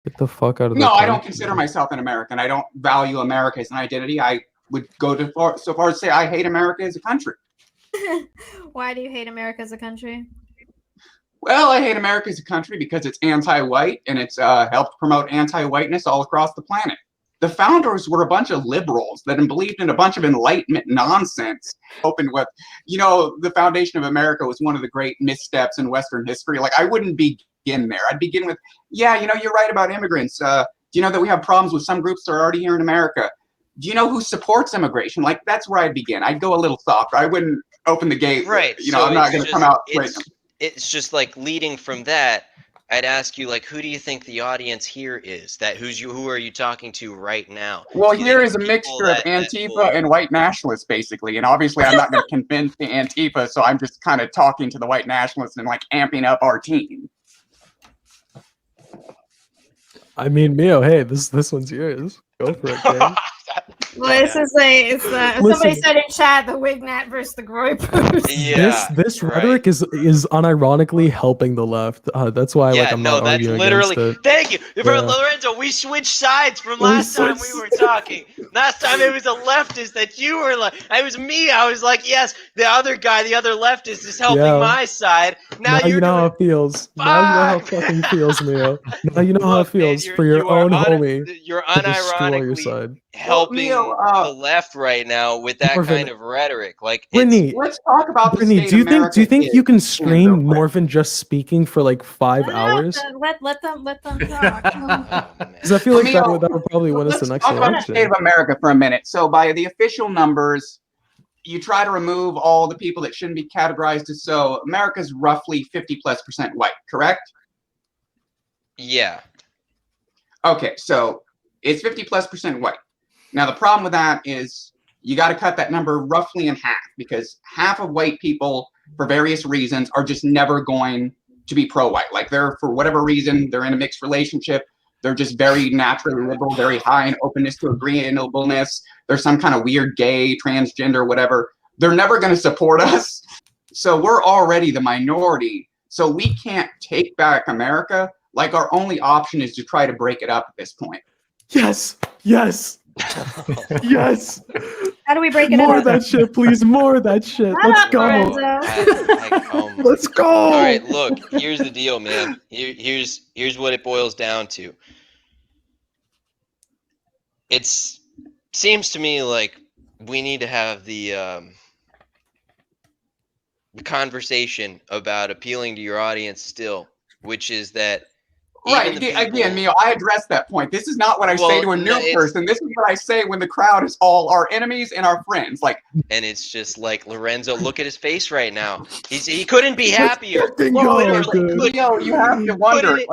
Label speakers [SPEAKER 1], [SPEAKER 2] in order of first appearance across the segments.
[SPEAKER 1] Get the fuck out of the
[SPEAKER 2] No, I
[SPEAKER 1] country.
[SPEAKER 2] don't consider myself an American. I don't value America as an identity. I would go so far as to say I hate America as a country.
[SPEAKER 3] Why do you hate America as a country?
[SPEAKER 2] Well, I hate America as a country because it's anti-white and it's helped promote anti-whiteness all across the planet. The founders were a bunch of liberals that believed in a bunch of Enlightenment nonsense. Opened with, the foundation of America was one of the great missteps in Western history. Like, I wouldn't begin there. I'd begin with, you're right about immigrants. Do you know that we have problems with some groups that are already here in America? Do you know who supports immigration? Like, that's where I'd begin. I'd go a little softer. I wouldn't open the gate.
[SPEAKER 4] Right.
[SPEAKER 2] I'm not going to come out.
[SPEAKER 4] It's just like leading from that. I'd ask you, like, who do you think the audience here is? Who are you talking to right now?
[SPEAKER 2] Well, here is a mixture of Antifa and white nationalists, basically. And obviously, I'm not going to convince the Antifa, so I'm just kind of talking to the white nationalists and, like, amping up our team.
[SPEAKER 1] I mean, Miyo, hey, this one's yours. Go for it, man.
[SPEAKER 3] Well, this is somebody said in chat the Wignat versus the Groypers.
[SPEAKER 4] Yeah,
[SPEAKER 1] this rhetoric is unironically helping the left. That's why I'm not arguing
[SPEAKER 4] literally
[SPEAKER 1] against it.
[SPEAKER 4] Thank you. Lorenzo, we switched sides from last time we were talking. Last time it was a leftist that you were like, it was me. I was like, yes, the other guy, the other leftist is helping my side. Now
[SPEAKER 1] you know how it feels. Now you know how it fucking feels, Miyo. Now you know how it feels for your own homie.
[SPEAKER 4] You're
[SPEAKER 1] unironically
[SPEAKER 4] your side. Helping the left right now with that kind of rhetoric. Like,
[SPEAKER 1] Brittany,
[SPEAKER 2] let's talk about
[SPEAKER 1] Brittany, do you think you can stream Morphin just speaking for like 5 hours?
[SPEAKER 3] Let them talk.
[SPEAKER 1] Because I feel like that would probably win us the next election.
[SPEAKER 2] Let's talk about the state of America for a minute. So by the official numbers, you try to remove all the people that shouldn't be categorized as so. America's roughly 50+% white, correct?
[SPEAKER 4] Yeah.
[SPEAKER 2] Okay, so it's 50+% white. Now, the problem with that is you got to cut that number roughly in half, because half of white people, for various reasons, are just never going to be pro-white. Like, for whatever reason, they're in a mixed relationship. They're just very naturally liberal, very high in openness to agreeableness. There's some kind of weird gay, transgender, whatever. They're never going to support us. So we're already the minority. So we can't take back America. Like, our only option is to try to break it up at this point.
[SPEAKER 1] Yes. Yes.
[SPEAKER 3] How do we break it
[SPEAKER 1] up? More
[SPEAKER 3] of
[SPEAKER 1] that shit, please. More of that shit. Let's go. Let's go.
[SPEAKER 4] All right, look. Here's the deal, man. Here's what it boils down to. It seems to me like we need to have the conversation about appealing to your audience still, which is that.
[SPEAKER 2] Right. Again, Miyo, I addressed that point. This is not what I say to a new person. This is what I say when the crowd is all our enemies and our friends.
[SPEAKER 4] And it's just like, Lorenzo, look at his face right now. He couldn't be happier.
[SPEAKER 2] Miyo, you have to wonder.
[SPEAKER 4] They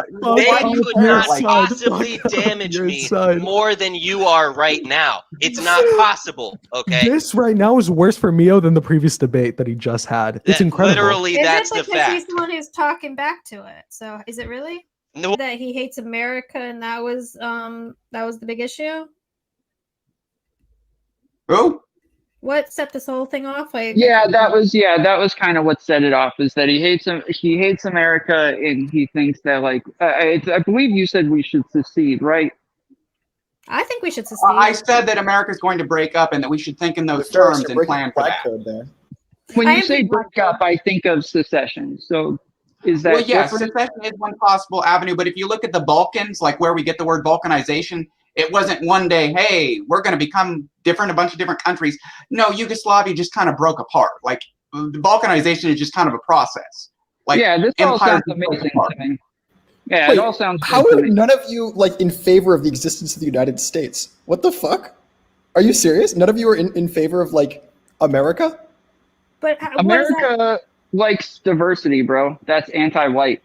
[SPEAKER 4] could not possibly damage me more than you are right now. It's not possible. Okay.
[SPEAKER 1] This right now is worse for Miyo than the previous debate that he just had. It's incredible.
[SPEAKER 4] Literally, that's the fact.
[SPEAKER 3] He's the one who's talking back to it. So is it really?
[SPEAKER 4] No.
[SPEAKER 3] That he hates America and that was the big issue?
[SPEAKER 2] Who?
[SPEAKER 3] What set this whole thing off?
[SPEAKER 5] That was kind of what set it off, is that he hates America, and he thinks that, like, I believe you said we should secede, right?
[SPEAKER 3] I think we should secede.
[SPEAKER 2] I said that America's going to break up and that we should think in those terms and plan for that.
[SPEAKER 5] When you say break up, I think of secession. So is that
[SPEAKER 2] secession is one possible avenue, but if you look at the Balkans, like where we get the word Balkanization, it wasn't one day, hey, we're going to become different, a bunch of different countries. No, Yugoslavia just kind of broke apart. Like, the Balkanization is just kind of a process. Like,
[SPEAKER 5] this all sounds amazing to me. Yeah,
[SPEAKER 6] Wait,
[SPEAKER 5] it all sounds
[SPEAKER 6] how are none of you, like, in favor of the existence of the United States? What the fuck? Are you serious? None of you are in favor of, like, America?
[SPEAKER 3] But
[SPEAKER 5] America likes diversity, bro. That's anti-white.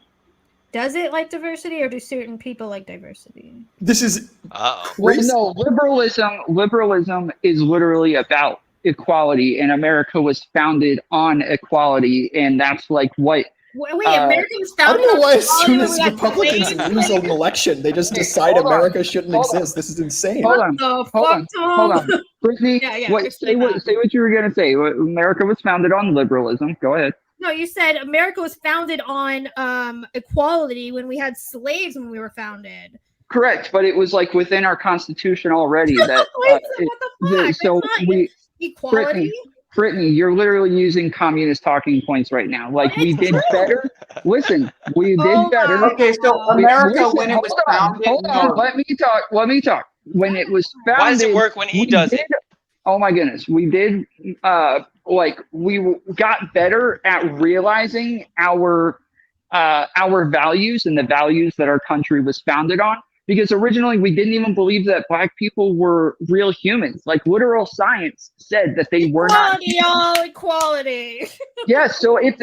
[SPEAKER 3] Does it like diversity, or do certain people like diversity?
[SPEAKER 6] This is
[SPEAKER 5] crazy. No, liberalism is literally about equality, and America was founded on equality, and that's like what.
[SPEAKER 3] Wait, America was founded.
[SPEAKER 6] I don't know why as soon as Republicans lose an election, they just decide America shouldn't exist. This is insane.
[SPEAKER 5] Hold on. Brittany, say what you were gonna say. America was founded on liberalism. Go ahead.
[SPEAKER 3] No, you said America was founded on equality when we had slaves when we were founded.
[SPEAKER 5] Correct, but it was like within our constitution already that.
[SPEAKER 3] What the fuck?
[SPEAKER 5] So we
[SPEAKER 3] equality.
[SPEAKER 5] Brittany, you're literally using communist talking points right now. Like we did better. Listen, we did better.
[SPEAKER 2] Okay, so America, when it was founded.
[SPEAKER 5] Hold on. Let me talk. When it was founded.
[SPEAKER 4] Why does it work when he does it?
[SPEAKER 5] Oh my goodness, we did. We got better at realizing our values and the values that our country was founded on. Because originally we didn't even believe that Black people were real humans. Like literal science said that they were not.
[SPEAKER 3] Equality.
[SPEAKER 5] Yes, so if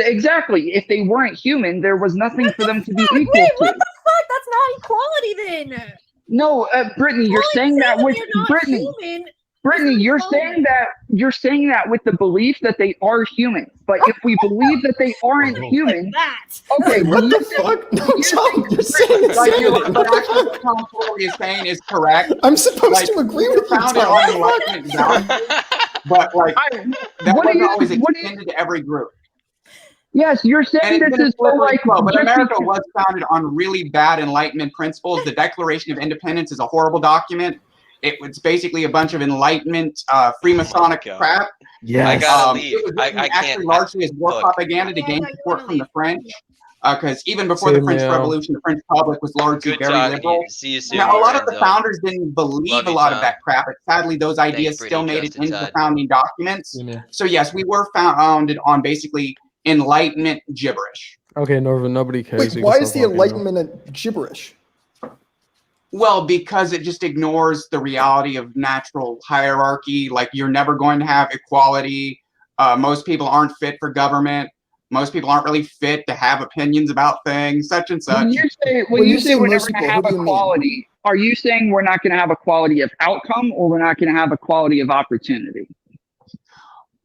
[SPEAKER 5] they weren't human, there was nothing for them to be equal
[SPEAKER 3] Wait,
[SPEAKER 5] to.
[SPEAKER 3] what the fuck? That's not equality then.
[SPEAKER 5] No, Brittany, you're saying that with Brittany. Brittany, you're saying that with the belief that they are human. But if we believe that they aren't human, okay,
[SPEAKER 6] what the fuck? No, John, you're saying insanity.
[SPEAKER 2] But actually, what Tom Foley is saying is correct.
[SPEAKER 6] I'm supposed to agree with you, Tom.
[SPEAKER 2] But like that wasn't always extended to every group.
[SPEAKER 5] Yes, you're saying this is so like.
[SPEAKER 2] But America was founded on really bad Enlightenment principles. The Declaration of Independence is a horrible document. It was basically a bunch of Enlightenment, Freemasonic crap.
[SPEAKER 1] Yeah,
[SPEAKER 4] I gotta leave.
[SPEAKER 2] It was
[SPEAKER 4] I
[SPEAKER 2] actually
[SPEAKER 4] can't.
[SPEAKER 2] largely as war propaganda to gain support from the French. Because even before the French Revolution, the French public was largely very liberal.
[SPEAKER 4] See you soon.
[SPEAKER 2] Now, a lot of the founders didn't believe a lot of that crap, but sadly, those ideas still made it into the founding documents. So yes, we were founded on basically Enlightenment gibberish.
[SPEAKER 1] Okay, Norvin, nobody cares.
[SPEAKER 6] Wait, why is the Enlightenment gibberish?
[SPEAKER 2] Well, because it just ignores the reality of natural hierarchy. Like, you're never going to have equality. Most people aren't fit for government. Most people aren't really fit to have opinions about things, such and such.
[SPEAKER 5] When you say we're never going to have equality, are you saying we're not going to have equality of outcome, or we're not going to have equality of opportunity?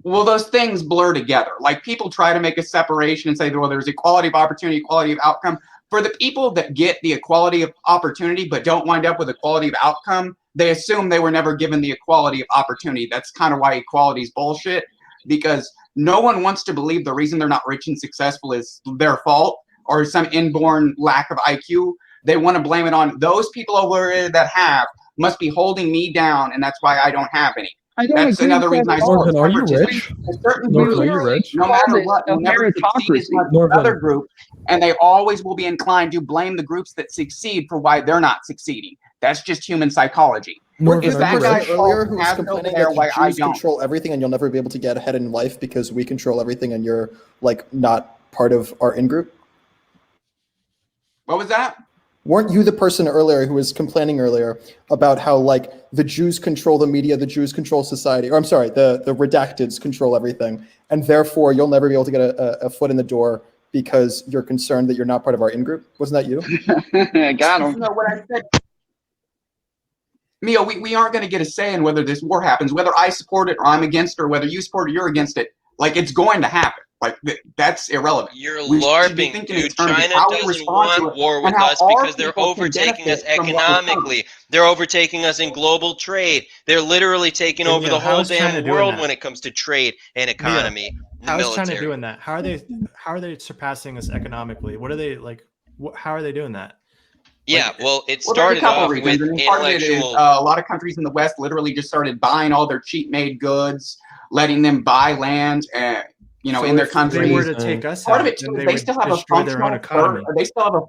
[SPEAKER 2] Well, those things blur together. Like, people try to make a separation and say, well, there's equality of opportunity, equality of outcome. For the people that get the equality of opportunity but don't wind up with equality of outcome, they assume they were never given the equality of opportunity. That's kind of why equality is bullshit, because no one wants to believe the reason they're not rich and successful is their fault or some inborn lack of IQ. They want to blame it on those people over there that have must be holding me down, and that's why I don't have any. That's another reason I support.
[SPEAKER 1] Norvin, are you rich? Norvin, are you rich?
[SPEAKER 2] No matter what, will never succeed as much as another group, and they always will be inclined to blame the groups that succeed for why they're not succeeding. That's just human psychology.
[SPEAKER 6] Norvin, that guy earlier who was complaining that the Jews control everything and you'll never be able to get ahead in life because we control everything and you're like not part of our in-group?
[SPEAKER 2] What was that?
[SPEAKER 6] Weren't you the person earlier who was complaining earlier about how like the Jews control the media, the Jews control society, or I'm sorry, the redacteds control everything, and therefore you'll never be able to get a foot in the door because you're concerned that you're not part of our in-group? Wasn't that you?
[SPEAKER 5] Got him.
[SPEAKER 2] No, what I said, Miyo, we aren't going to get a say in whether this war happens, whether I support it or I'm against it, or whether you support it or you're against it. Like, it's going to happen. Like, that's irrelevant.
[SPEAKER 4] You're LARPing, dude. China doesn't want war with us because they're overtaking us economically. They're overtaking us in global trade. They're literally taking over the whole damn world when it comes to trade and economy.
[SPEAKER 7] How is China doing that? How are they surpassing us economically? What are they like? How are they doing that?
[SPEAKER 4] Yeah, well, it started off with intellectual.
[SPEAKER 2] A lot of countries in the West literally just started buying all their cheap-made goods, letting them buy land, in their countries.
[SPEAKER 7] If they were to take us
[SPEAKER 2] part
[SPEAKER 7] out,
[SPEAKER 2] of it too is they still have a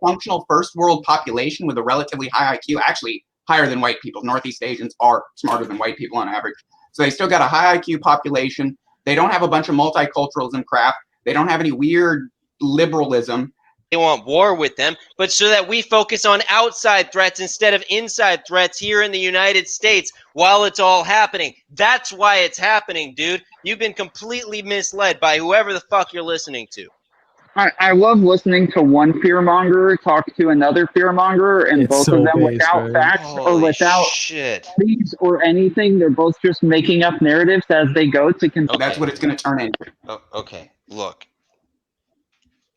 [SPEAKER 2] functional first world population with a relatively high IQ, actually higher than white people. Northeast Asians are smarter than white people on average, so they still got a high IQ population. They don't have a bunch of multiculturalism crap. They don't have any weird liberalism.
[SPEAKER 4] They want war with them, but so that we focus on outside threats instead of inside threats here in the United States while it's all happening. That's why it's happening, dude. You've been completely misled by whoever the fuck you're listening to.
[SPEAKER 5] I love listening to one fearmonger talk to another fearmonger, and both of them without facts or without studies or anything. They're both just making up narratives as they go to continue.
[SPEAKER 2] Okay. That's what it's going to turn into.
[SPEAKER 4] Oh, okay, look.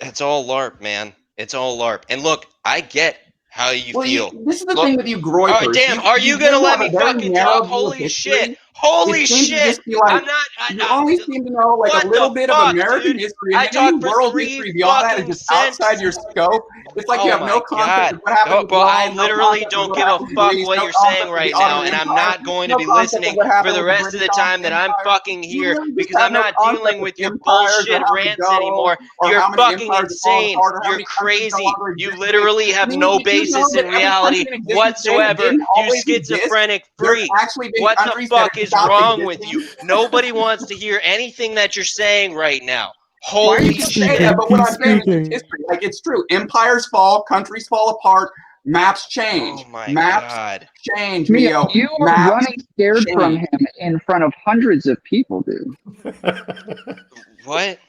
[SPEAKER 4] It's all LARP, man. It's all LARP. And look, I get how you feel.
[SPEAKER 2] This is the thing with you groypers.
[SPEAKER 4] Oh, damn. Are you going to let me fucking talk? Holy shit. Holy
[SPEAKER 2] It seems to
[SPEAKER 4] shit!
[SPEAKER 2] just be like,
[SPEAKER 4] I'm not.
[SPEAKER 2] you only seem to know like
[SPEAKER 4] what
[SPEAKER 2] a little
[SPEAKER 4] the
[SPEAKER 2] bit
[SPEAKER 4] fuck,
[SPEAKER 2] of American
[SPEAKER 4] dude?
[SPEAKER 2] history,
[SPEAKER 4] I
[SPEAKER 2] and any
[SPEAKER 4] talked for
[SPEAKER 2] world
[SPEAKER 4] 3
[SPEAKER 2] history beyond that is
[SPEAKER 4] fucking
[SPEAKER 2] just outside your
[SPEAKER 4] sentences.
[SPEAKER 2] scope. It's like you
[SPEAKER 4] Oh
[SPEAKER 2] have no
[SPEAKER 4] my
[SPEAKER 2] concept
[SPEAKER 4] god.
[SPEAKER 2] of what happened
[SPEAKER 4] Oh,
[SPEAKER 2] with
[SPEAKER 4] bro, I
[SPEAKER 2] Rome, no
[SPEAKER 4] literally
[SPEAKER 2] concept of
[SPEAKER 4] don't
[SPEAKER 2] what
[SPEAKER 4] give a
[SPEAKER 2] happened with
[SPEAKER 4] fuck
[SPEAKER 2] Greece,
[SPEAKER 4] what
[SPEAKER 2] no
[SPEAKER 4] you're saying
[SPEAKER 2] concept of the
[SPEAKER 4] right now,
[SPEAKER 2] Ottoman
[SPEAKER 4] and I'm
[SPEAKER 2] Empire,
[SPEAKER 4] not going to
[SPEAKER 2] no
[SPEAKER 4] be
[SPEAKER 2] concept of
[SPEAKER 4] listening
[SPEAKER 2] what
[SPEAKER 4] for
[SPEAKER 2] happened
[SPEAKER 4] the
[SPEAKER 2] with the
[SPEAKER 4] rest of
[SPEAKER 2] British
[SPEAKER 4] the time that I'm
[SPEAKER 2] Empire.
[SPEAKER 4] fucking
[SPEAKER 2] You
[SPEAKER 4] here
[SPEAKER 2] really just
[SPEAKER 4] because
[SPEAKER 2] have
[SPEAKER 4] I'm
[SPEAKER 2] no
[SPEAKER 4] not
[SPEAKER 2] concept
[SPEAKER 4] dealing
[SPEAKER 2] of
[SPEAKER 4] with your
[SPEAKER 2] empires or
[SPEAKER 4] bullshit
[SPEAKER 2] how they
[SPEAKER 4] rants
[SPEAKER 2] go
[SPEAKER 4] anymore.
[SPEAKER 2] or
[SPEAKER 4] You're
[SPEAKER 2] how many
[SPEAKER 4] fucking
[SPEAKER 2] empires have fallen
[SPEAKER 4] insane.
[SPEAKER 2] apart or how
[SPEAKER 4] You're
[SPEAKER 2] many countries no
[SPEAKER 4] crazy.
[SPEAKER 2] longer
[SPEAKER 4] You
[SPEAKER 2] exist today.
[SPEAKER 4] literally have no
[SPEAKER 2] Did you know
[SPEAKER 4] basis
[SPEAKER 2] that
[SPEAKER 4] in
[SPEAKER 2] every
[SPEAKER 4] reality
[SPEAKER 2] country in existence today
[SPEAKER 4] whatsoever.
[SPEAKER 2] didn't
[SPEAKER 4] You
[SPEAKER 2] always exist?
[SPEAKER 4] schizophrenic
[SPEAKER 2] There's
[SPEAKER 4] freak.
[SPEAKER 2] actually been
[SPEAKER 4] What the
[SPEAKER 2] countries that
[SPEAKER 4] fuck
[SPEAKER 2] have
[SPEAKER 4] is
[SPEAKER 2] stopped
[SPEAKER 4] wrong with
[SPEAKER 2] existing.
[SPEAKER 4] you? Nobody wants to hear anything that you're saying right now.
[SPEAKER 2] Why do you
[SPEAKER 4] Holy
[SPEAKER 2] keep
[SPEAKER 4] shit.
[SPEAKER 2] saying that? But what
[SPEAKER 1] Keep
[SPEAKER 2] I'm saying is
[SPEAKER 1] speaking.
[SPEAKER 2] history. Like, it's true. Empires fall, countries fall apart, maps change.
[SPEAKER 4] Oh my
[SPEAKER 2] Maps
[SPEAKER 4] god.
[SPEAKER 2] change,
[SPEAKER 5] Mio,
[SPEAKER 2] Mio.
[SPEAKER 5] you are
[SPEAKER 2] Maps
[SPEAKER 5] running scared from
[SPEAKER 2] change.
[SPEAKER 5] him in front of hundreds of people, dude.
[SPEAKER 4] What?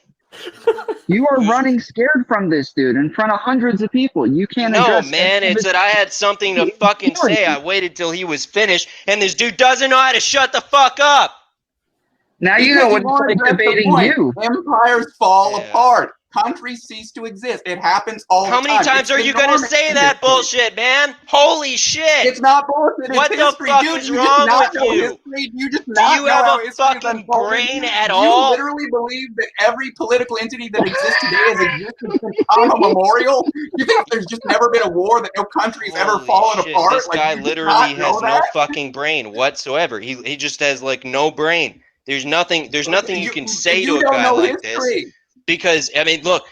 [SPEAKER 5] You are running scared from this dude in front of hundreds of people. You can't
[SPEAKER 4] No,
[SPEAKER 5] address
[SPEAKER 4] man,
[SPEAKER 5] any of
[SPEAKER 4] it's
[SPEAKER 5] his
[SPEAKER 4] that I had something to fucking
[SPEAKER 5] hearing
[SPEAKER 4] say.
[SPEAKER 5] you.
[SPEAKER 4] I waited till he was finished, and this dude doesn't know how to shut the fuck up.
[SPEAKER 5] Now you
[SPEAKER 2] Because
[SPEAKER 5] know
[SPEAKER 2] you
[SPEAKER 5] what it's
[SPEAKER 2] won't
[SPEAKER 5] like
[SPEAKER 2] address the
[SPEAKER 5] debating
[SPEAKER 2] point.
[SPEAKER 5] you.
[SPEAKER 2] Empires fall
[SPEAKER 4] Yeah.
[SPEAKER 2] apart. Countries cease to exist. It happens all
[SPEAKER 4] How
[SPEAKER 2] the
[SPEAKER 4] many
[SPEAKER 2] time.
[SPEAKER 4] times
[SPEAKER 2] It's
[SPEAKER 4] are
[SPEAKER 2] the
[SPEAKER 4] you gonna
[SPEAKER 2] norm
[SPEAKER 4] say
[SPEAKER 2] in
[SPEAKER 4] that
[SPEAKER 2] history.
[SPEAKER 4] bullshit, man? Holy shit!
[SPEAKER 2] It's not bullshit. It's
[SPEAKER 4] What the
[SPEAKER 2] history.
[SPEAKER 4] fuck
[SPEAKER 2] Dude,
[SPEAKER 4] is
[SPEAKER 2] you just
[SPEAKER 4] wrong
[SPEAKER 2] not
[SPEAKER 4] with
[SPEAKER 2] know
[SPEAKER 4] you?
[SPEAKER 2] history. You just
[SPEAKER 4] Do
[SPEAKER 2] not
[SPEAKER 4] you
[SPEAKER 2] know
[SPEAKER 4] have
[SPEAKER 2] how
[SPEAKER 4] a
[SPEAKER 2] history is
[SPEAKER 4] fucking
[SPEAKER 2] unfolded.
[SPEAKER 4] brain at
[SPEAKER 2] You
[SPEAKER 4] all?
[SPEAKER 2] literally believe that every political entity that exists today has existed since time immemorial. You think there's just never been a war, that no country's ever
[SPEAKER 4] Holy
[SPEAKER 2] fallen
[SPEAKER 4] shit,
[SPEAKER 2] apart?
[SPEAKER 4] this
[SPEAKER 2] Like,
[SPEAKER 4] guy
[SPEAKER 2] you just
[SPEAKER 4] literally
[SPEAKER 2] not know
[SPEAKER 4] has no
[SPEAKER 2] that?
[SPEAKER 4] fucking brain whatsoever. He just has like no brain. There's nothing you can say to
[SPEAKER 2] You
[SPEAKER 4] a
[SPEAKER 2] don't
[SPEAKER 4] guy
[SPEAKER 2] know
[SPEAKER 4] like this.
[SPEAKER 2] history.
[SPEAKER 4] Because I mean, look,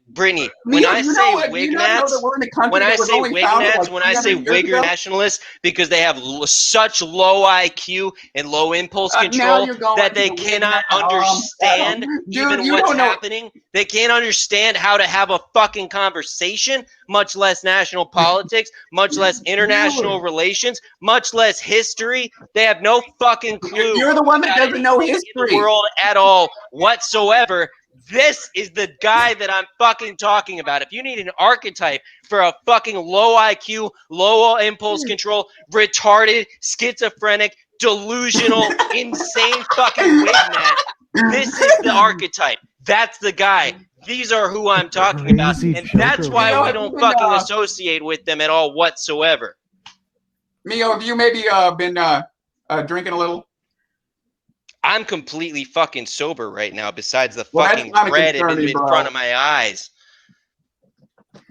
[SPEAKER 4] Brittany, when
[SPEAKER 2] Mio,
[SPEAKER 4] I
[SPEAKER 2] you
[SPEAKER 4] say
[SPEAKER 2] know what? Do you not know that we're in a country
[SPEAKER 4] when I
[SPEAKER 2] that was
[SPEAKER 4] say
[SPEAKER 2] only founded like
[SPEAKER 4] when I say
[SPEAKER 2] 300 years
[SPEAKER 4] wigger
[SPEAKER 2] ago?
[SPEAKER 4] nationalists, because they have such low IQ and low impulse
[SPEAKER 2] Now
[SPEAKER 4] control
[SPEAKER 2] you're going
[SPEAKER 4] that
[SPEAKER 2] to
[SPEAKER 4] they
[SPEAKER 2] the
[SPEAKER 4] cannot
[SPEAKER 2] Wignet,
[SPEAKER 4] understand
[SPEAKER 2] dude,
[SPEAKER 4] even
[SPEAKER 2] you
[SPEAKER 4] what's
[SPEAKER 2] don't know.
[SPEAKER 4] happening. They can't understand how to have a fucking conversation, much less national politics, much less international relations, much less history. They have no fucking clue.
[SPEAKER 2] You're the one that
[SPEAKER 4] about
[SPEAKER 2] doesn't know
[SPEAKER 4] anything in the
[SPEAKER 2] history.
[SPEAKER 4] world at all whatsoever. This is the guy that I'm fucking talking about. If you need an archetype for a fucking low IQ, low impulse control, retarded, schizophrenic, delusional, insane fucking wignet, this is the archetype. That's the guy. These are who I'm talking about.
[SPEAKER 1] Crazy
[SPEAKER 4] And that's
[SPEAKER 1] Joker,
[SPEAKER 4] why
[SPEAKER 2] Mio,
[SPEAKER 4] we
[SPEAKER 2] have
[SPEAKER 4] don't
[SPEAKER 2] you been,
[SPEAKER 4] fucking associate with them at all whatsoever.
[SPEAKER 2] Mio, have you maybe been drinking a little?
[SPEAKER 4] I'm completely fucking sober right now, besides the
[SPEAKER 2] Well, that's
[SPEAKER 4] fucking
[SPEAKER 2] kinda
[SPEAKER 4] red in
[SPEAKER 2] concerning, bro.
[SPEAKER 4] front of my eyes.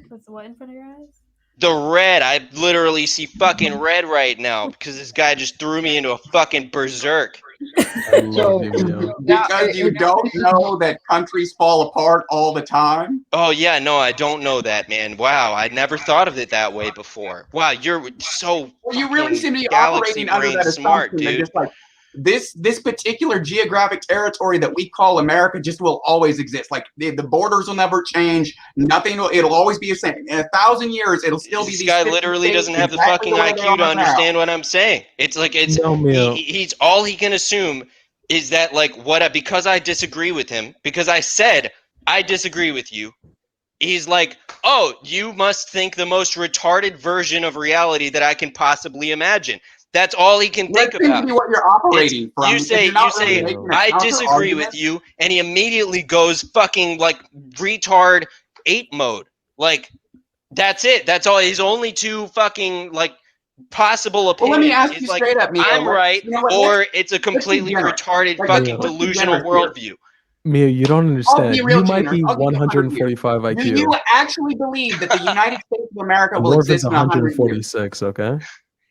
[SPEAKER 3] What's what in front of your eyes?
[SPEAKER 4] The red. I literally see fucking red right now because this guy just threw me into a fucking berserk.
[SPEAKER 1] I love you, Mio.
[SPEAKER 2] Because you don't know that countries fall apart all the time.
[SPEAKER 4] Oh yeah, no, I don't know that, man. Wow, I never thought of it that way before. Wow, you're so
[SPEAKER 2] Well, you really
[SPEAKER 4] fucking
[SPEAKER 2] seem to be
[SPEAKER 4] galaxy
[SPEAKER 2] operating under
[SPEAKER 4] brain
[SPEAKER 2] that
[SPEAKER 4] smart,
[SPEAKER 2] assumption that
[SPEAKER 4] dude.
[SPEAKER 2] just like this particular geographic territory that we call America just will always exist. Like the borders will never change. Nothing will. It'll always be the same. In 1,000 years, it'll still be
[SPEAKER 4] This
[SPEAKER 2] these.
[SPEAKER 4] guy
[SPEAKER 2] 50
[SPEAKER 4] literally
[SPEAKER 2] states
[SPEAKER 4] doesn't have the
[SPEAKER 2] exactly
[SPEAKER 4] fucking
[SPEAKER 2] the way they
[SPEAKER 4] IQ to
[SPEAKER 2] are now.
[SPEAKER 4] understand what I'm saying. It's like
[SPEAKER 1] No, Mio.
[SPEAKER 4] he's all he can assume is that like because I disagree with him, because I said I disagree with you. He's like, oh, you must think the most retarded version of reality that I can possibly imagine. That's all he can think
[SPEAKER 2] That seems
[SPEAKER 4] about.
[SPEAKER 2] to be what you're operating from.
[SPEAKER 4] You
[SPEAKER 2] because
[SPEAKER 4] say,
[SPEAKER 2] you're not really making a
[SPEAKER 4] I
[SPEAKER 2] counter
[SPEAKER 4] disagree with
[SPEAKER 2] argument.
[SPEAKER 4] you, and he immediately goes fucking like retard ape mode. Like, that's it. That's all. His only two fucking like possible
[SPEAKER 2] Well,
[SPEAKER 4] opinions
[SPEAKER 2] let me ask
[SPEAKER 4] is
[SPEAKER 2] you
[SPEAKER 4] like
[SPEAKER 2] straight up, Mio.
[SPEAKER 4] I'm right,
[SPEAKER 2] You know what,
[SPEAKER 4] or it's a
[SPEAKER 2] be
[SPEAKER 4] completely
[SPEAKER 2] generous.
[SPEAKER 4] retarded
[SPEAKER 2] Like,
[SPEAKER 4] fucking
[SPEAKER 1] let's
[SPEAKER 2] be
[SPEAKER 4] delusional
[SPEAKER 2] generous here.
[SPEAKER 4] worldview.
[SPEAKER 1] Mio, you don't
[SPEAKER 2] I'll be
[SPEAKER 1] understand.
[SPEAKER 2] real
[SPEAKER 1] You might
[SPEAKER 2] generous.
[SPEAKER 1] be
[SPEAKER 2] I'll give you
[SPEAKER 1] 145
[SPEAKER 2] Do
[SPEAKER 1] IQ.
[SPEAKER 2] you actually believe that the United States of America will
[SPEAKER 1] Dwarf is
[SPEAKER 2] exist in 100 years?
[SPEAKER 1] 146, okay?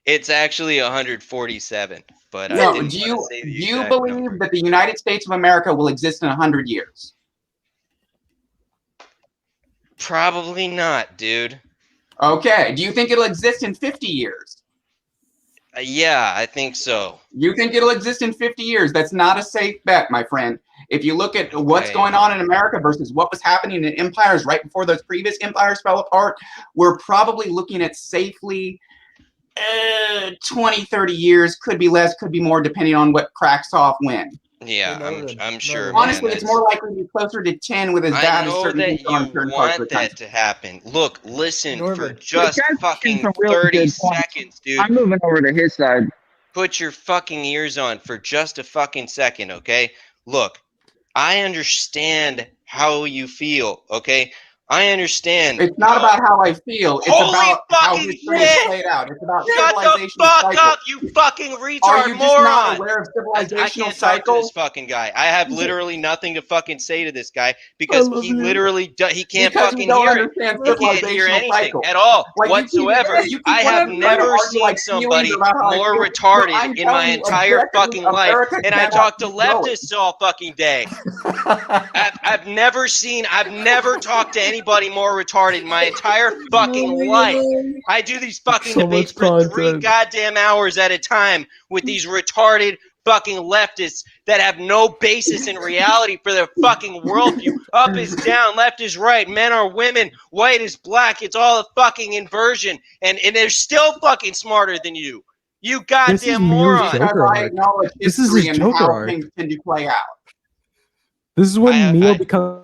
[SPEAKER 4] It's actually 147, but I
[SPEAKER 2] No,
[SPEAKER 4] didn't
[SPEAKER 2] do
[SPEAKER 4] want
[SPEAKER 2] you
[SPEAKER 4] to say the
[SPEAKER 2] do you
[SPEAKER 4] exact
[SPEAKER 2] believe
[SPEAKER 4] number.
[SPEAKER 2] that the United States of America will exist in 100 years?
[SPEAKER 4] Probably not, dude.
[SPEAKER 2] Okay. Do you think it'll exist in 50 years?
[SPEAKER 4] Yeah, I think so.
[SPEAKER 2] You think it'll exist in 50 years? That's not a safe bet, my friend. If you look at what's going on in America versus what was happening in empires right before those previous empires fell apart, we're probably looking at safely 20, 30 years. Could be less, could be more, depending on what cracks off when.
[SPEAKER 4] Yeah, I'm sure.
[SPEAKER 2] Honestly,
[SPEAKER 4] man,
[SPEAKER 2] it's more likely to be closer to 10 with as
[SPEAKER 4] I
[SPEAKER 2] bad as
[SPEAKER 4] know
[SPEAKER 2] certain
[SPEAKER 4] that
[SPEAKER 2] things are in
[SPEAKER 4] you
[SPEAKER 2] certain parts of
[SPEAKER 4] want
[SPEAKER 2] the country.
[SPEAKER 4] that to happen. Look, listen for
[SPEAKER 7] Norman.
[SPEAKER 4] just
[SPEAKER 5] This guy's making
[SPEAKER 4] fucking
[SPEAKER 5] some really
[SPEAKER 4] 30
[SPEAKER 5] good points.
[SPEAKER 4] seconds, dude.
[SPEAKER 5] I'm moving over to his side.
[SPEAKER 4] Put your fucking ears on for just a fucking second, okay? Look, I understand how you feel, okay? I understand.
[SPEAKER 2] It's not about how I feel. It's
[SPEAKER 4] Holy
[SPEAKER 2] about how
[SPEAKER 4] fucking
[SPEAKER 2] history
[SPEAKER 4] shit!
[SPEAKER 2] is played out. It's about
[SPEAKER 4] Shut the
[SPEAKER 2] civilization
[SPEAKER 4] fuck
[SPEAKER 2] cycle.
[SPEAKER 4] up, you fucking retard
[SPEAKER 2] Are you just
[SPEAKER 4] moron!
[SPEAKER 2] not aware of
[SPEAKER 4] I
[SPEAKER 2] civilizational
[SPEAKER 4] can't talk to
[SPEAKER 2] cycle?
[SPEAKER 4] this fucking guy. I have literally nothing to fucking say to this guy because he literally he can't
[SPEAKER 2] Because
[SPEAKER 4] fucking
[SPEAKER 2] you don't
[SPEAKER 4] hear it.
[SPEAKER 2] understand
[SPEAKER 4] He can't hear
[SPEAKER 2] civilizational
[SPEAKER 4] anything
[SPEAKER 2] cycle.
[SPEAKER 4] at all
[SPEAKER 2] Like,
[SPEAKER 4] whatsoever.
[SPEAKER 2] You keep
[SPEAKER 4] I have
[SPEAKER 2] trying to
[SPEAKER 4] never
[SPEAKER 2] argue,
[SPEAKER 4] seen
[SPEAKER 2] like,
[SPEAKER 4] somebody
[SPEAKER 2] feelings about how I
[SPEAKER 4] more
[SPEAKER 2] feel,
[SPEAKER 4] retarded
[SPEAKER 2] but I'm
[SPEAKER 4] in my
[SPEAKER 2] telling you,
[SPEAKER 4] entire
[SPEAKER 2] objectively,
[SPEAKER 4] fucking life,
[SPEAKER 2] America
[SPEAKER 4] and I
[SPEAKER 2] cannot
[SPEAKER 4] talk to
[SPEAKER 2] keep going.
[SPEAKER 4] leftists all fucking day. I've never talked to anybody more retarded in my entire fucking life. I do these fucking
[SPEAKER 1] So
[SPEAKER 4] debates
[SPEAKER 1] much
[SPEAKER 4] for 3
[SPEAKER 1] content.
[SPEAKER 4] goddamn hours at a time with these retarded fucking leftists that have no basis in reality for their fucking worldview. Up is down, left is right, men are women, white is black. It's all a fucking inversion, and they're still fucking smarter than you. You
[SPEAKER 1] This is
[SPEAKER 4] goddamn
[SPEAKER 1] Miyo's
[SPEAKER 4] moron.
[SPEAKER 2] Because
[SPEAKER 1] Joker
[SPEAKER 2] I
[SPEAKER 1] arc.
[SPEAKER 2] acknowledge
[SPEAKER 1] This is
[SPEAKER 2] history
[SPEAKER 1] his
[SPEAKER 2] and
[SPEAKER 1] Joker
[SPEAKER 2] how
[SPEAKER 1] arc.
[SPEAKER 2] things tend to play out.
[SPEAKER 1] This is when
[SPEAKER 4] I-
[SPEAKER 1] Miyo becomes.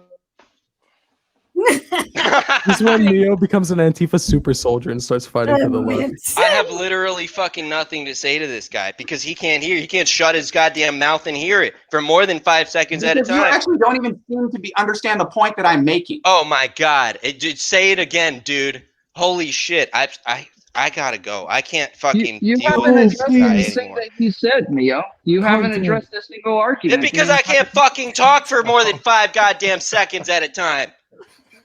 [SPEAKER 1] This is when Miyo becomes an Antifa super soldier and starts fighting for the left.
[SPEAKER 4] I have literally fucking nothing to say to this guy because he can't hear. He can't shut his goddamn mouth and hear it for more than 5 seconds at a
[SPEAKER 2] Because you
[SPEAKER 4] time.
[SPEAKER 2] actually don't even seem to understand the point that I'm making.
[SPEAKER 4] Oh my god! Say it again, dude. Holy shit! I gotta go. I can't fucking
[SPEAKER 5] You
[SPEAKER 4] deal
[SPEAKER 5] haven't
[SPEAKER 4] with this
[SPEAKER 5] addressed
[SPEAKER 4] guy
[SPEAKER 5] anything
[SPEAKER 4] anymore.
[SPEAKER 5] that he said, Mio. You haven't addressed a single argument.
[SPEAKER 4] It's because I can't fucking talk for more than 5 goddamn seconds at a time.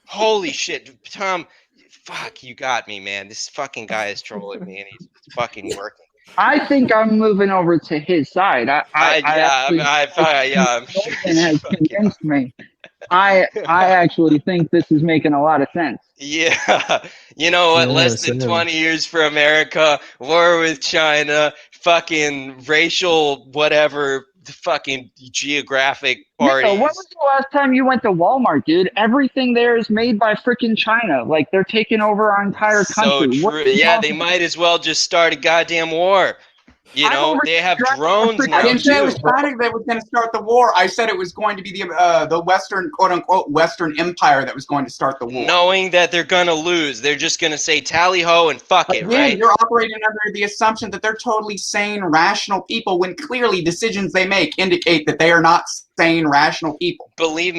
[SPEAKER 4] Holy shit, Tom! Fuck, you got me, man. This fucking guy is trolling me, and he's fucking working.
[SPEAKER 5] I think I'm moving over to his side.
[SPEAKER 4] I'm sure.
[SPEAKER 5] Has convinced me. I actually think this is making a lot of sense.
[SPEAKER 4] Yeah, you know what?
[SPEAKER 1] Yeah,
[SPEAKER 4] Less than
[SPEAKER 1] same.
[SPEAKER 4] 20 years for America, war with China, fucking racial whatever, fucking geographic parties.
[SPEAKER 5] When was the last time you went to Walmart, dude? Everything there is made by freaking China. Like, they're taking over our entire country.
[SPEAKER 4] So true. Yeah, they might as well just start a goddamn war. You know, they have drones now
[SPEAKER 2] I didn't say it
[SPEAKER 4] too.
[SPEAKER 2] was China that was going to start the war. I said it was going to be the Western, quote unquote, Western Empire that was going to start the war.
[SPEAKER 4] Knowing that they're going to lose, they're just going to say tally ho and fuck it, right?
[SPEAKER 2] You're operating under the assumption that they're totally sane, rational people when clearly decisions they make indicate that they are not sane, rational people.
[SPEAKER 4] Believe me.